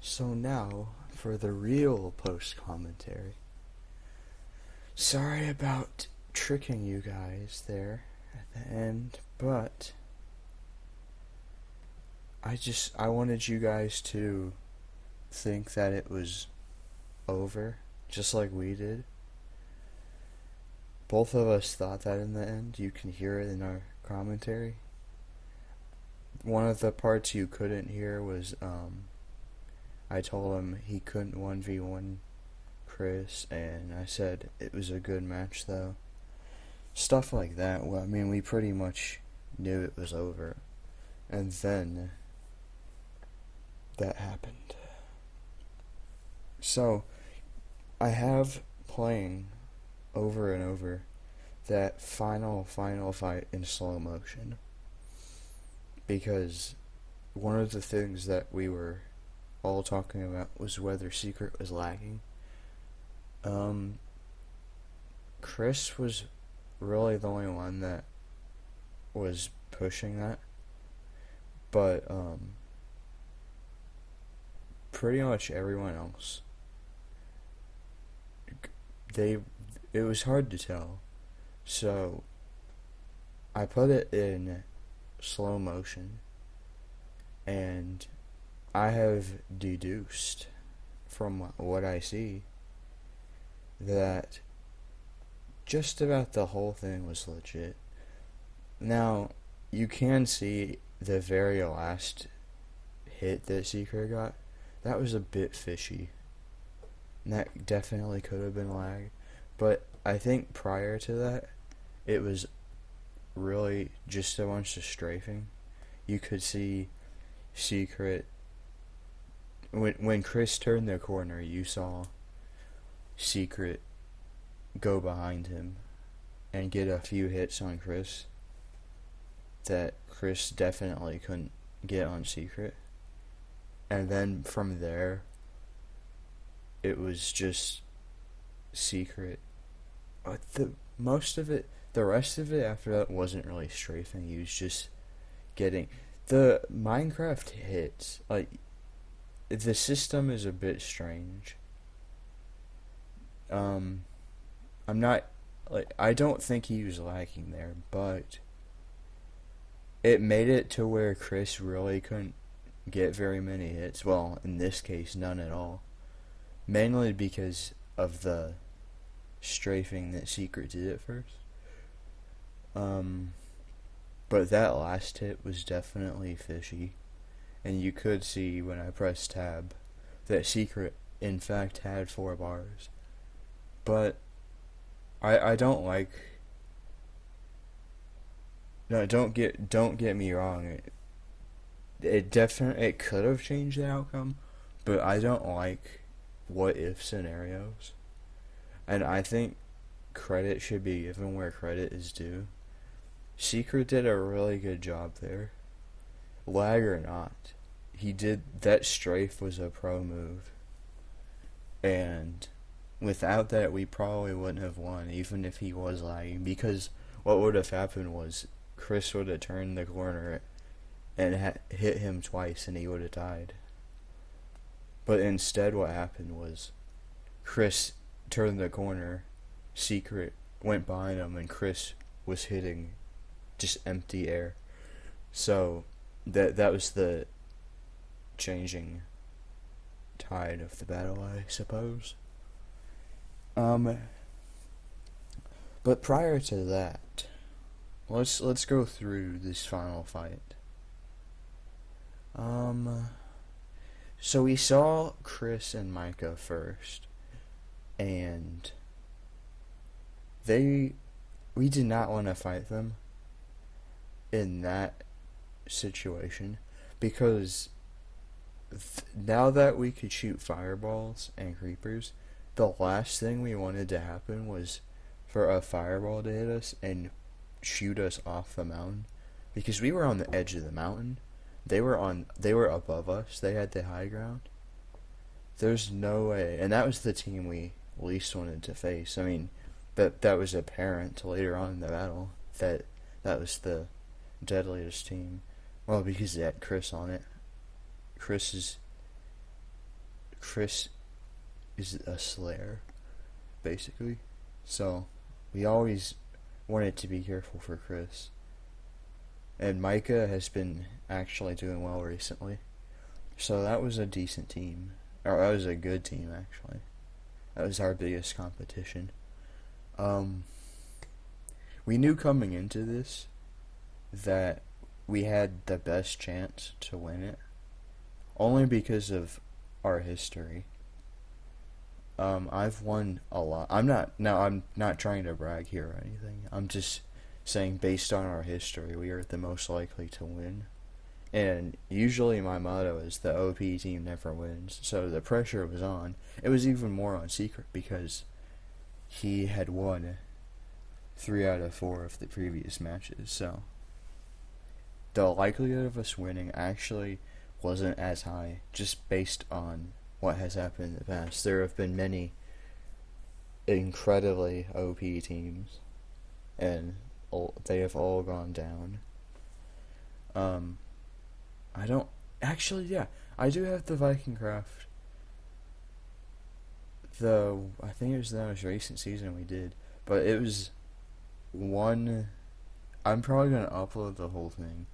So now, for the real post-commentary. Sorry about tricking you guys there at the end, but I wanted you guys to think that it was over, just like we did. Both of us thought that in the end. You can hear it in our commentary. One of the parts you couldn't hear was, I told him he couldn't 1v1 Chris, and I said it was a good match though. Stuff like that. Well, I mean, we pretty much knew it was over. And then that happened. So, I have playing over and over that final fight in slow motion. Because one of the things that we were all talking about was whether Secret was lagging. Chris was really the only one that was pushing that. But, pretty much everyone else, it was hard to tell. So, I put it in slow motion, and I have deduced from what I see that just about the whole thing was legit. Now, you can see the very last hit that Secret got. That was a bit fishy. And that definitely could have been lag. But I think prior to that, it was really just a bunch of strafing. You could see Secret. When Chris turned the corner, you saw Secret go behind him and get a few hits on Chris that Chris definitely couldn't get on Secret. And then from there, it was just Secret. The rest of it after that wasn't really strafing. He was just getting the Minecraft hits. Like, the system is a bit strange. I don't think he was lacking there, but it made it to where Chris really couldn't get very many hits. Well, in this case, none at all. Mainly because of the strafing that Secret did at first. But that last hit was definitely fishy. And you could see when I pressed tab that Secret, in fact, had 4 bars. But I don't like. No, don't get me wrong. It could have changed the outcome, but I don't like what if scenarios. And I think credit should be given where credit is due. Secret did a really good job there. Lag or not, that strafe was a pro move. And without that, we probably wouldn't have won, even if he was lagging, because what would have happened was Chris would have turned the corner and hit him twice, and he would have died. But instead, what happened was Chris turned the corner, Secret went behind him, and Chris was hitting just empty air. So that was the changing tide of the battle, I suppose. But prior to that, let's go through this final fight. So we saw Chris and Micah first, and we did not want to fight them in that situation, because now that we could shoot fireballs and creepers, the last thing we wanted to happen was for a fireball to hit us and shoot us off the mountain, because we were on the edge of the mountain. They were above us. They had the high ground. There's no way, and that was the team we least wanted to face. I mean, that was apparent later on in the battle that was the deadliest team. Well, because they had Chris on it. Chris is Chris is a slayer, basically. So we always wanted to be careful for Chris. And Micah has been actually doing well recently. So that was a decent team. Or that was a good team, actually. That was our biggest competition. We knew coming into this that we had the best chance to win it. Only because of our history. I've won a lot. I'm not trying to brag here or anything. I'm just saying based on our history, we are the most likely to win. And usually my motto is the OP team never wins. So the pressure was on. It was even more on Secret because he had won 3 out of 4 of the previous matches. So the likelihood of us winning actually wasn't as high, just based on what has happened in the past. There have been many incredibly OP teams, and they have all gone down. I don't actually. Yeah, I do have the Viking Craft. I think it was the most recent season we did, but it was one. I'm probably gonna upload the whole thing.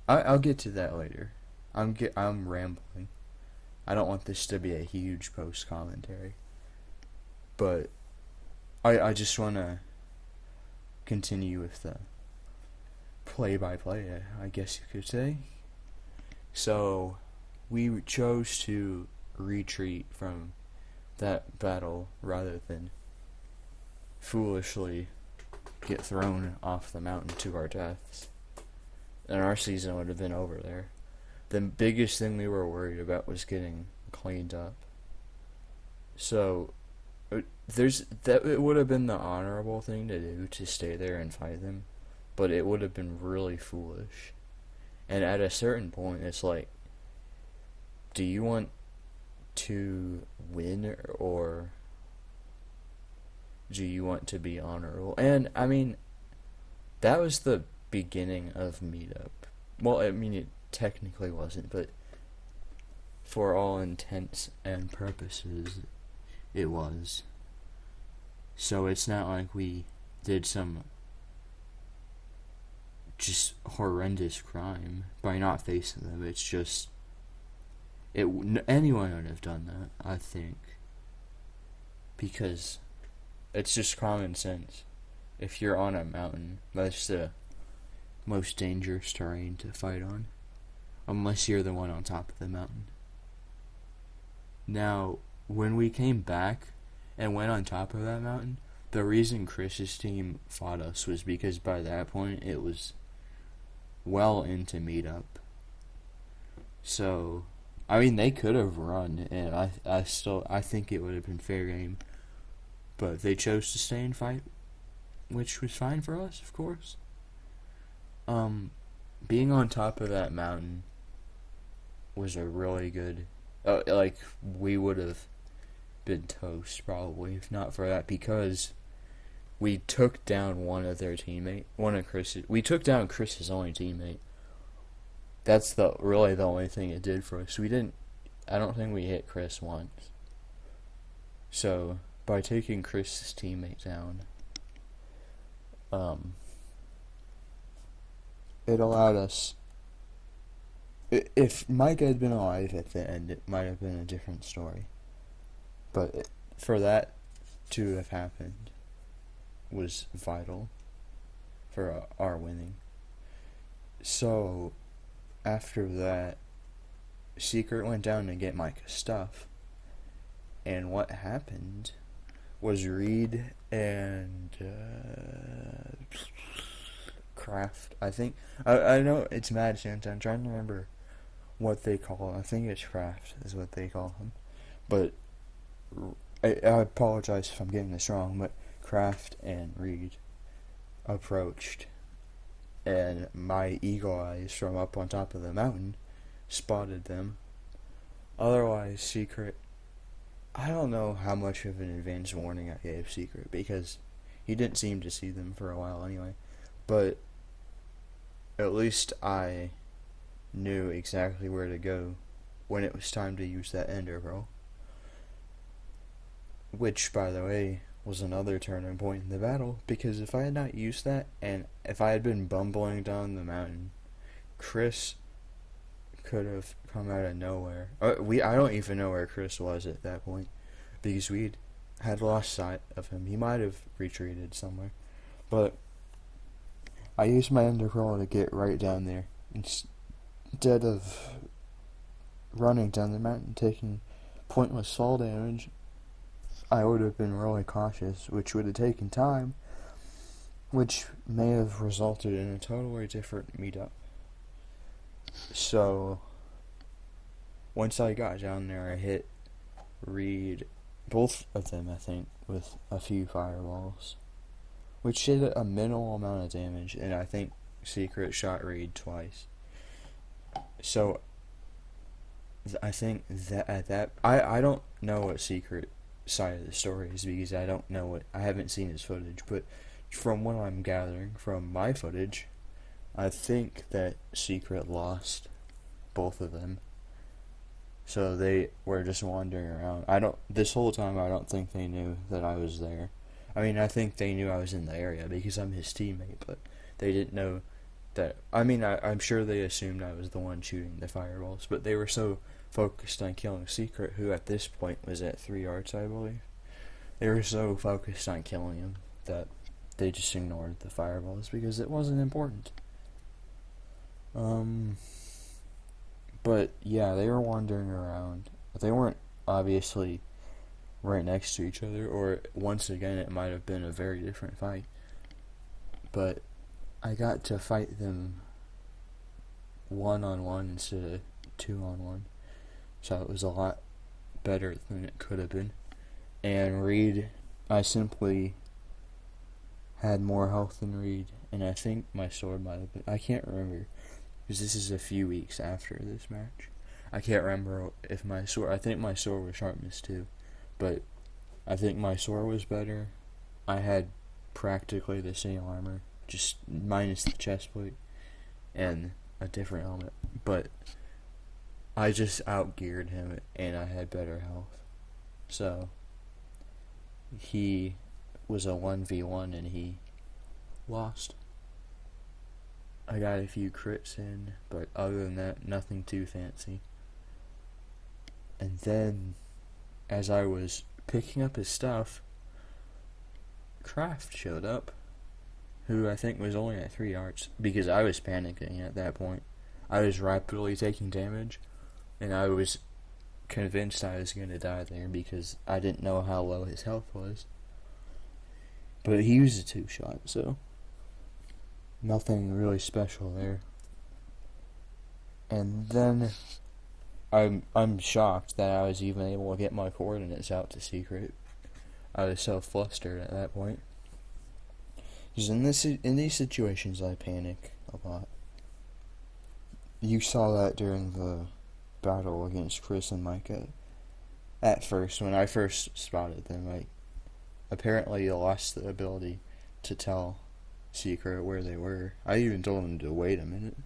I'll get to that later. I'm rambling. I don't want this to be a huge post commentary, but I just want to continue with the play by play, I guess you could say. So we chose to retreat from that battle rather than foolishly get thrown off the mountain to our deaths. And our season would have been over there. The biggest thing we were worried about was getting cleaned up. So it would have been the honorable thing to do to stay there and fight them, but it would have been really foolish. And at a certain point, it's like, do you want to win or do you want to be honorable? And I mean, that was the beginning of Meetup. Well, I mean, it technically wasn't, but for all intents and purposes, it was. So it's not like we did some just horrendous crime by not facing them. It's just anyone would have done that, I think, because it's just common sense. If you're on a mountain, that's the most dangerous terrain to fight on, unless you're the one on top of the mountain. Now, when we came back and went on top of that mountain, the reason Chris's team fought us was because by that point it was well into Meetup. So, I mean, they could have run, and I think it would have been fair game, but they chose to stay and fight, which was fine for us, of course. Being on top of that mountain was a really good, we would have been toast probably if not for that, because we took down we took down Chris's only teammate. That's really the only thing it did for us. I don't think we hit Chris once. So, by taking Chris's teammate down, it allowed us. If Mike had been alive at the end, it might have been a different story. But for that to have happened was vital for our winning. So, after that, Secret went down to get Micah's stuff. And what happened was Reed and Kraft, I think. I know it's Mad Santa. I'm trying to remember what they call him. I think it's Kraft is what they call him. But I apologize if I'm getting this wrong, but Kraft and Reed approached, and my eagle eyes from up on top of the mountain spotted them. Otherwise, Secret, I don't know how much of an advance warning I gave Secret, because he didn't seem to see them for a while anyway. But at least I knew exactly where to go when it was time to use that ender pearl. which, by the way, was another turning point in the battle, because if I had not used that, and if I had been bumbling down the mountain, Chris could have come out of nowhere. I don't even know where Chris was at that point, because we had lost sight of him. He might have retreated somewhere, but I used my Enderpearl to get right down there instead of running down the mountain taking pointless fall damage. I would have been really cautious, which would have taken time, which may have resulted in a totally different meetup. So, once I got down there, I hit Reed, both of them, I think, with a few fireballs, which did a minimal amount of damage, and I think Secret shot Reed twice. So, I think that at that, I don't know what Secret side of the story is, because I don't know I haven't seen his footage, but from what I'm gathering from my footage, I think that Secret lost both of them. So they were just wandering around. This whole time I don't think they knew that I was there. I mean, I think they knew I was in the area because I'm his teammate, but they didn't know that. I mean, I'm sure they assumed I was the one shooting the fireballs, but they were so focused on killing Secret, who at this point was at 3 yards, I believe. They were so focused on killing him that they just ignored the fireballs because it wasn't important. But yeah, they were wandering around. They weren't obviously right next to each other, or once again, it might have been a very different fight. But I got to fight them 1-on-1 instead of 2-on-1. So it was a lot better than it could have been. And Reed, I simply had more health than Reed, and I think my sword might have been, I can't remember, because this is a few weeks after this match. I can't remember if my sword, I think my sword was sharpness too, but I think my sword was better. I had practically the same armor, just minus the chest plate and a different helmet, but I just outgeared him and I had better health. So he was a 1v1 and he lost. I got a few crits in, but other than that, nothing too fancy. And then, as I was picking up his stuff, Kraft showed up, who I think was only at 3 yards, because I was panicking at that point. I was rapidly taking damage, and I was convinced I was going to die there because I didn't know how low his health was. But he was a 2-shot, so nothing really special there. And then I'm shocked that I was even able to get my coordinates out to Secret. I was so flustered at that point. Because in these situations, I panic a lot. You saw that during the battle against Chris and Micah. At first, when I first spotted them, apparently lost the ability to tell Secret where they were. I even told him to wait a minute.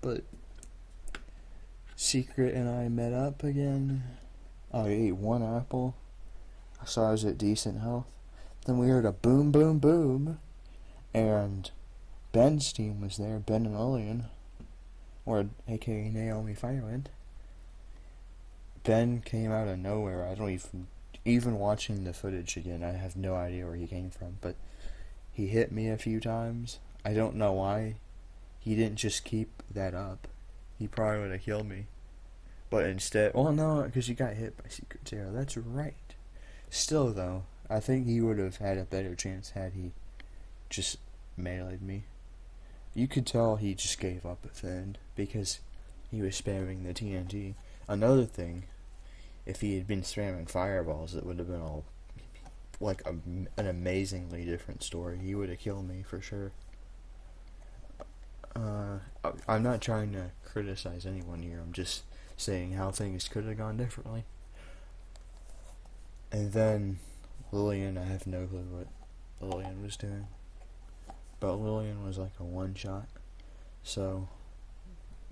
But Secret and I met up again. I ate 1 apple. So I was at decent health. Then we heard a boom, boom, boom. And Ben's team was there, Ben and Lillian, or aka Naomi Firewind. Ben came out of nowhere. I don't even watching the footage again, I have no idea where he came from, but he hit me a few times. I don't know why he didn't just keep that up. He probably would have killed me. But instead, well, no, because he got hit by Secret Zero. That's right. Still, though, I think he would have had a better chance had he just meleeed me. You could tell he just gave up at the end because he was spamming the TNT. Another thing, if he had been spamming fireballs, it would have been all like an amazingly different story. He would have killed me for sure. I'm not trying to criticize anyone here. I'm just saying how things could have gone differently. And then Lillian, I have no clue what Lillian was doing. But Lillian was like a 1-shot. So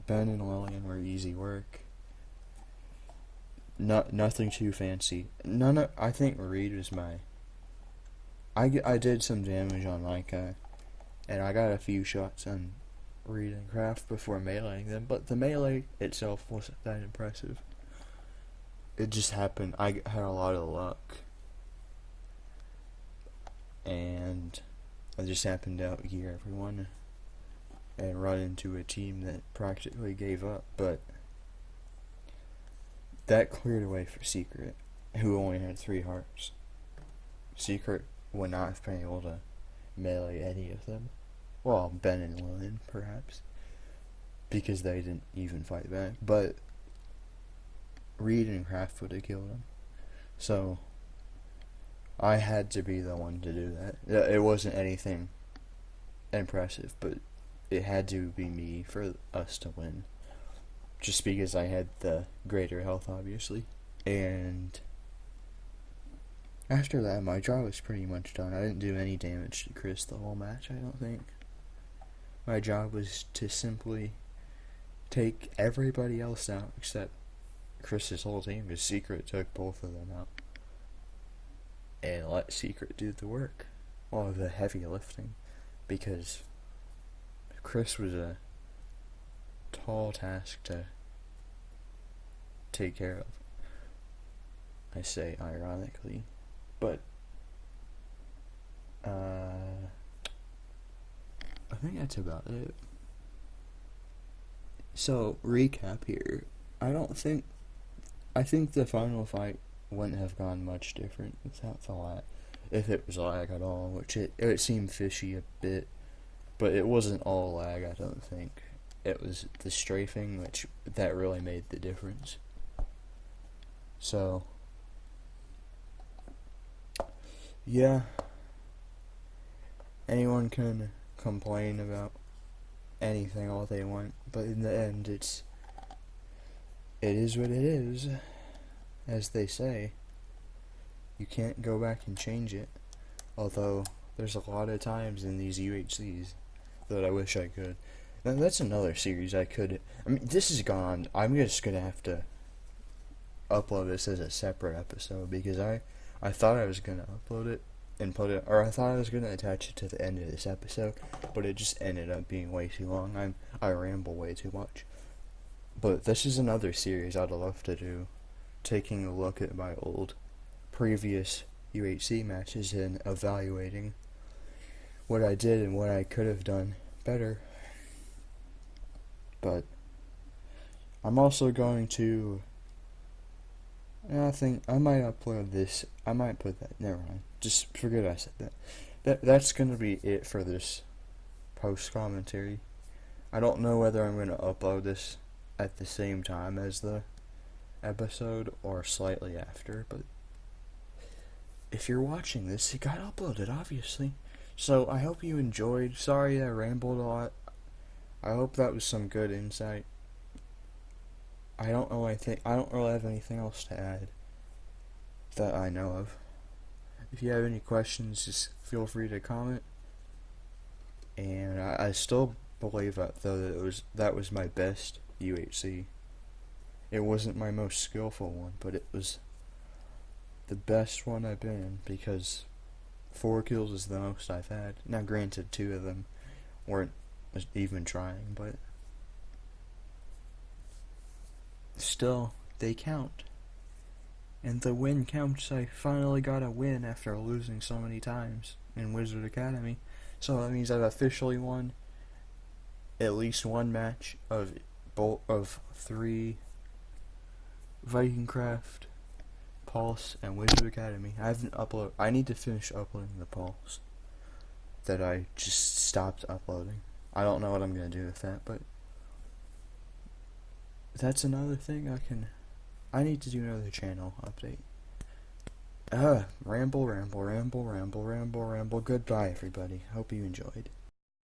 Ben and Lillian were easy work. nothing too fancy. I think Reed was my. I did some damage on my guy, and I got a few shots on Reed and Craft before meleeing them, but the melee itself wasn't that impressive. It just happened. I had a lot of luck, and I just happened to outgear everyone and run into a team that practically gave up, but that cleared away for Secret, who only had 3 hearts. Secret would not have been able to melee any of them. Well, Ben and Lillian, perhaps, because they didn't even fight back, but Reed and Kraft would have killed him. So I had to be the one to do that. It wasn't anything impressive, but it had to be me for us to win. Just because I had the greater health, obviously. And after that, my job was pretty much done. I didn't do any damage to Chris the whole match, I don't think. My job was to simply take everybody else out except Chris's whole team, because Secret took both of them out. And let Secret do the work. Well, the heavy lifting. Because Chris was a tall task to take care of. I say ironically. But I think that's about it. So, recap here. I think the final fight wouldn't have gone much different without the lag. If it was lag at all, which it seemed fishy a bit, but it wasn't all lag, I don't think. It was the strafing that really made the difference. So, yeah. Anyone can complain about anything all they want, but in the end, it is what it is, as they say. You can't go back and change it, although there's a lot of times in these UHCs that I wish I could. Now, that's another series I could. I mean, this is gone. I'm just gonna have to upload this as a separate episode, because I thought I was gonna upload it and put it, or I thought I was gonna attach it to the end of this episode, but it just ended up being way too long. I ramble way too much. But this is another series I'd love to do, taking a look at my old previous UHC matches and evaluating what I did and what I could have done better. But I'm also going to, I think I might upload this. I might put that. Never mind. Just forget I said that. That's gonna be it for this post commentary. I don't know whether I'm gonna upload this at the same time as the episode or slightly after, but if you're watching this, it got uploaded, obviously. So I hope you enjoyed. Sorry I rambled a lot. I hope that was some good insight. I don't really have anything else to add that I know of. If you have any questions, just feel free to comment. And I still believe that, though, that was my best UHC. It wasn't my most skillful one, but it was the best one I've been in, because 4 kills is the most I've had. Now, granted, 2 of them weren't even trying, but still, they count. And the win counts. I finally got a win after losing so many times in Wizard Academy. So that means I've officially won at least one match of 3 Vikingcraft, Pulse, and Wizard Academy. I need to finish uploading the Pulse that I just stopped uploading. I don't know what I'm gonna do with that, but that's another thing I need to do another channel update. Ramble. Goodbye, everybody. Hope you enjoyed.